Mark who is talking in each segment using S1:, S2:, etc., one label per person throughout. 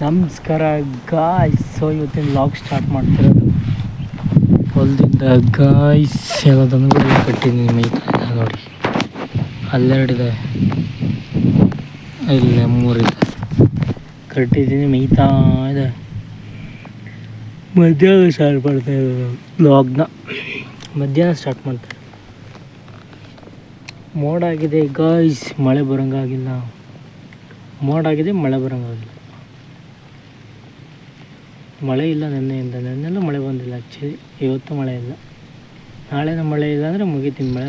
S1: ನಮಸ್ಕಾರ guys. So ಇವತ್ತಿನ log start ಮಾಡ್ತಿರೋದು ಹೊಲದಿಂದ ಗಾಯ್ಸ್. ಎಲ್ಲ ದನಗಳು ಕಟ್ಟಿದ್ದೀನಿ, ಮೈತಾ ಇದೆ ನೋಡಿ. ಅಲ್ಲೆರಡಿದೆ, ಇಲ್ಲೇ ಮೂರಿದೆ, ಕಟ್ಟಿದ್ದೀನಿ, ಮೈತಾ ಇದೆ. ಮಧ್ಯಾಹ್ನ ಸ್ಟಾರ್ಟ್ ಮಾಡ್ತಾಯಿರೋದು ಲಾಗ್ನ. ಮಧ್ಯಾಹ್ನ ಸ್ಟಾರ್ಟ್ ಮಾಡ್ತಾರೆ. ಮೋಡ ಆಗಿದೆ ಗಾಯ್ಸ್, ಮಳೆ ಬರೋಂಗಾಗಿಲ್ಲ. ಮೋಡ ಆಗಿದೆ, ಮಳೆ ಬರೋಂಗಾಗಿಲ್ಲ. ಮಳೆ ಇಲ್ಲ ನೆನ್ನೆಲ್ಲೂ ಮಳೆ ಬಂದಿಲ್ಲ. ಆ್ಯಕ್ಚುಲಿ ಇವತ್ತು ಮಳೆ ಇಲ್ಲ. ನಾಳೆನೂ ಮಳೆ ಇಲ್ಲ ಅಂದರೆ ಮುಗಿತೀನಿ, ಮಳೆ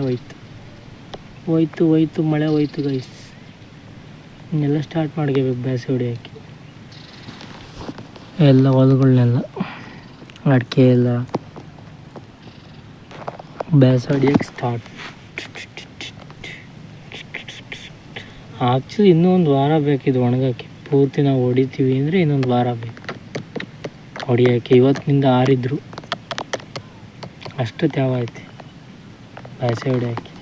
S1: ಹೋಯ್ತು ಮಳೆ ಹೋಯ್ತು ಗೈಸ್. ಇನ್ನೆಲ್ಲ ಸ್ಟಾರ್ಟ್ ಮಾಡ್ಕೋಬೇಕು ಬೇಸೆ ಹೊಡಿಯೋಕ್ಕೆ. ಎಲ್ಲ ಹೊಲಗಳನ್ನೆಲ್ಲ ಅಡಿಕೆ ಎಲ್ಲ ಬೇಸೆ ಹೊಡಿಯೋಕ್ಕೆ ಸ್ಟಾರ್ಟ್. ಆ್ಯಕ್ಚುಲಿ ಇನ್ನೂ ಒಂದು ವಾರ ಬೇಕಿದು ಒಣಗೋಕ್ಕೆ. ಪೂರ್ತಿ ನಾವು ಹೊಡಿತೀವಿ ಅಂದರೆ ಇನ್ನೊಂದು ವಾರ ಬೇಕು ಹೊಡಿಯೋಕ್ಕೆ. ಇವತ್ತಿನಿಂದ ಆರಿದ್ರು ಅಷ್ಟು ತ್ಯಾವ ಐತೆ ಬೇಸೆ ಹೊಡಿಯೋಕ್ಕೆ.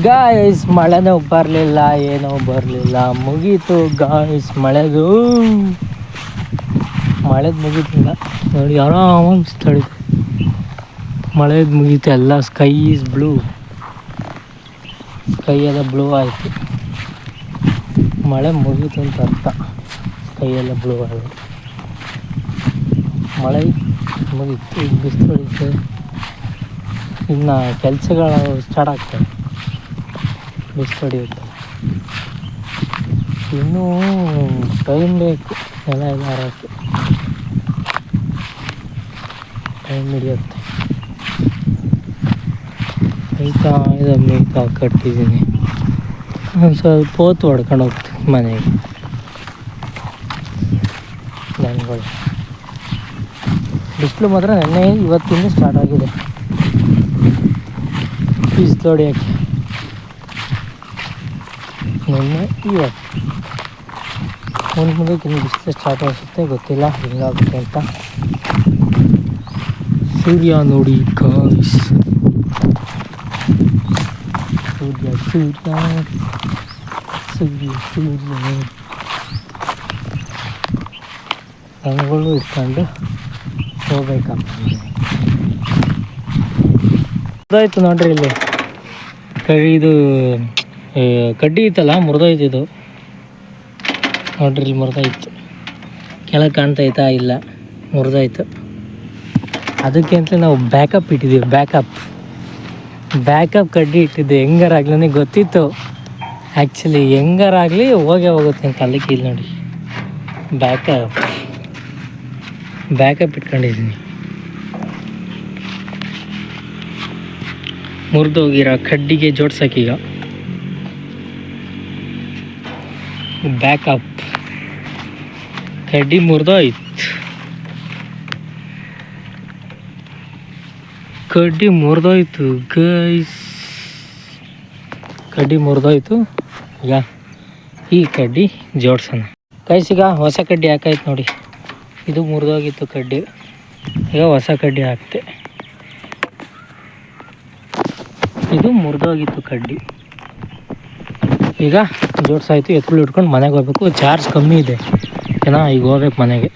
S1: ಗಾಯ್ಸ್ ಮಳೆನೂ ಬರಲಿಲ್ಲ, ಏನೋ ಬರಲಿಲ್ಲ, ಮುಗೀತು ಗಾಯ್ಸ್. ಮಳೆದು ಮುಗೀತಿಲ್ಲ ನೋಡಿ, ಆರಾಮಾಗಿ ಸ್ಥಳಿದೆ. ಮಳೆದು ಮುಗೀತು, ಎಲ್ಲ ಸ್ಕೈ ಈಸ್ ಬ್ಲೂ. ಸ್ಕೈ ಎಲ್ಲ ಬ್ಲೂ ಆಯಿತು. ಮಳೆ ಮುಗೀತು ಅಂತ ಅರ್ಥ. ಸ್ಕೈ ಎಲ್ಲ ಬ್ಲೂ ಆಯಿತು, ಮಳೆ ಮುಗೀತು. ಈಗ ಬಿಸಿಲು ಹೊಡಿತು. ಇನ್ನು ಕೆಲಸಗಳು ಸ್ಟಾರ್ಟ್ ಆಗ್ತವೆ. ಬಿಸಿಲು ಹೊಡಿಯುತ್ತೆ, ಇನ್ನೂ ಟೈಮ್ ಬೇಕು ನೆಲ ಎಲ್ಲ ಹಾರೋಕ್ಕೆ. ಟೈಮ್ ಹಿಡಿಯುತ್ತೆ. ಮೇಯ್ತಾ ಕಟ್ಟಿದ್ದೀನಿ. ಒಂದು ಸ್ವಲ್ಪ ಹೊತ್ತು ಹೊಡ್ಕೊಂಡು ಹೋಗ್ತೀನಿ ಮನೆಗೆ. ದನಗಳು ಬಿಸಿಲು ಮಾತ್ರ ನೆನ್ನೆ ಇವತ್ತಿಂದ ಸ್ಟಾರ್ಟ್ ಆಗಿದೆ ಬಿಸಿಲು ಹೊಡಿಯೋಕ್ಕೆ. ನೆನ್ನೆ ಇವತ್ತು ಮುಂದಕ್ಕೆ ಇನ್ನು ಬಿಸಿಲು ಸ್ಟಾರ್ಟ್ ಅನಿಸುತ್ತೆ, ಗೊತ್ತಿಲ್ಲ ಹೆಂಗಾಗುತ್ತೆ ಅಂತ. ಸೂರ್ಯ ನೋಡಿ ಗಾಯ್ಸ್, ಸೂರ್ಯ ದನಗಳು ಇಟ್ಕೊಂಡು ಹೋಗ್ಬೇಕಂತ. ಮುರಿದೋಯ್ತು ನೋಡ್ರಿ, ಇಲ್ಲಿ ಇದು ಕಡ್ಡಿ ಇತ್ತಲ್ಲ, ಮುರಿದೋಯ್ತು ಇದು ನೋಡ್ರಿ. ಇಲ್ಲಿ ಮುರಿದೋಯ್ತು, ಕೆಳಗೆ ಕಾಣ್ತೈತಾ? ಇಲ್ಲ, ಮುರಿದೋಯ್ತು. ಅದಕ್ಕೆ ಅಂತ ನಾವು ಬ್ಯಾಕಪ್ ಇಟ್ಟಿದ್ದೀವಿ. ಬ್ಯಾಕಪ್ ಕಡ್ಡಿ ಇಟ್ಟಿದ್ದೆ. ಹೆಂಗಾರಾಗಲಿ ನನಗೆ ಗೊತ್ತಿತ್ತು. ಆ್ಯಕ್ಚುಲಿ ಹೆಂಗಾರಾಗಲಿ ಹೋಗುತ್ತೆ ಅಂತ. ಅಲ್ಲಿಗೆ ಇಲ್ಲಿ ನೋಡಿ, ಬ್ಯಾಕಪ್ ಇಟ್ಕೊಂಡಿದ್ದೀನಿ. ಮುರಿದೋಗಿರೋ ಕಡ್ಡಿಗೆ ಜೋಡ್ಸೋಕ್ಕೀಗ ಬ್ಯಾಕಪ್. ಕಡ್ಡಿ ಮುರಿದೋಯ್ತು, ಗೈಸ್. ಕಡ್ಡಿ ಮುರಿದೋಯ್ತು. ಈಗ ಈ ಕಡ್ಡಿ ಜೋಡ್ಸೋಣ ಗೈಸ್. ಈಗ ಹೊಸ ಕಡ್ಡಿ ಹಾಕಾಯ್ತು ನೋಡಿ. ಇದು ಮುರಿದೋಗಿತ್ತು ಕಡ್ಡಿ, ಈಗ ಹೊಸ ಕಡ್ಡಿ ಹಾಕ್ತೆ. ಇದು ಮುರಿದೋಗಿತ್ತು ಕಡ್ಡಿ, ಈಗ ಜೋಡ್ಸಾಯ್ತು. ಎತ್ಕೊಂಡು ಇಟ್ಕೊಂಡು ಮನೆಗೆ ಹೋಗ್ಬೇಕು. ಚಾರ್ಜ್ ಕಮ್ಮಿ ಇದೆ, ಈಗ ಹೋಗ್ಬೇಕು ಮನೆಗೆ.